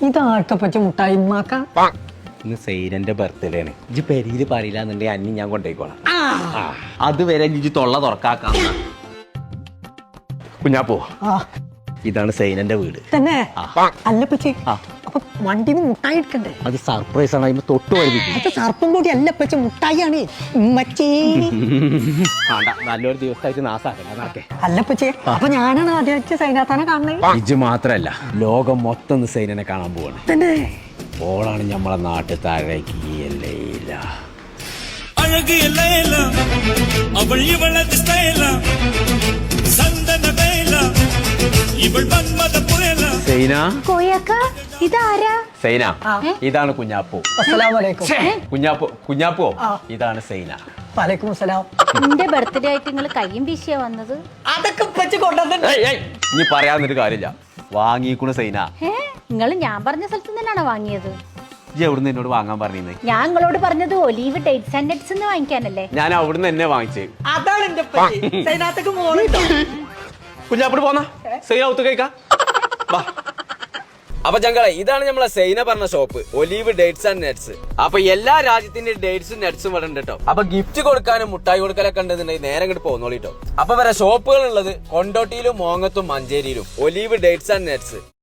ഇതാർക്കെ പറ്റി മുട്ടായി ഉമ്മാക്ക? ഇന്ന് സൈനന്റെ ബർത്ത്ഡേ ആണ്. ഇജ്ജ് പെരിയില് പറയില്ല എന്നുണ്ടെങ്കിൽ അന്നി ഞാൻ കൊണ്ടുപോയിക്കോളാം. അതുവരെ ഇജ്ജ് തൊള്ള തുറക്കാക്കാം. കുഞ്ഞാപ്പോ, ഇതാണ് സൈനന്റെ വീട്. തന്നെ? അല്ല പച്ചി, അപ്പൊ വണ്ടിന്ന് മുട്ടായി എടുക്കണ്ടേ? അത് സർപ്രൈസ് ആണ്. അതിന് തൊട്ട് വരുന്നത് അത് സർപ്പം കൂടി അല്ല പച്ച, മുട്ടായിയാണ്. ഉമ്മച്ചി നല്ലൊരു ദിവസമായിട്ട് നാസാക്കേ. അല്ല പച്ചേ, അപ്പൊ ഞാനാണ് ആദ്യമായിട്ട് സൈനാത്താനെ കാണുന്നത്. ഇജ്ജ് മാത്രല്ല, ലോകം മൊത്തം സൈനനെ കാണാൻ പോവാണ്. തന്നെ? ഓളാണ് നമ്മളെ നാട്ടിൽ താഴേക്ക് ഇതാണ് കുഞ്ഞാപ്പോ. അസ്സലാമലൈക്കും. കുഞ്ഞാപ്പോ ഇതാണ് സൈന. വലൈക്കും അസ്സലാം. എന്റെ ബർത്ത്ഡേ ആയിട്ട് നിങ്ങൾ കയ്യും വീശിയാ വന്നത്? അതൊക്കെ പറ്റി കൊണ്ടുവന്നിട്ട് ഇനി പറയാന്നൊരു കാര്യമില്ല. വാങ്ങിക്കൂണ സൈന. നിങ്ങൾ ഞാൻ പറഞ്ഞ സ്ഥലത്ത് തന്നെയാണോ വാങ്ങിയത്? എവിടുന്ന് എന്നോട് വാങ്ങാൻ പറഞ്ഞേ? ഞാൻ നിങ്ങളോട് പറഞ്ഞത് ഒലീവ് ഡേറ്റ്സ് ആൻഡ് നട്ട്സ് വാങ്ങിക്കാനല്ലേ? ഞാൻ അവിടുന്ന് തന്നെ വാങ്ങിച്ചേ. അതാണ് എന്റെ പറ്റി. സൈനാത്തക്ക് മോളുണ്ടോ? കുഞ്ഞാപ്പോട് പോന്നാ സൈന ഒത്തു കഴിക്കാം. അപ്പൊ ഞങ്ങളെ ഇതാണ് നമ്മളെ സൈന പറഞ്ഞ shop, olive dates and nuts. അപ്പൊ എല്ലാ രാജ്യത്തിന്റെ ഡേറ്റ്സും നട്ട്സും ഇവിടെ ഉണ്ട് കേട്ടോ. അപ്പൊ ഗിഫ്റ്റ് കൊടുക്കാനും മുട്ടായി കൊടുക്കലൊക്കെ ഉണ്ടെന്നുണ്ടെങ്കിൽ നേരെ ഇങ്ങോട്ട് പോന്നോളിട്ടോ. അപ്പൊ വരെ ഷോപ്പുകൾ ഉള്ളത് കൊണ്ടോട്ടിയിലും മോങ്ങത്തും മഞ്ചേരിയിലും. Olive dates and nuts.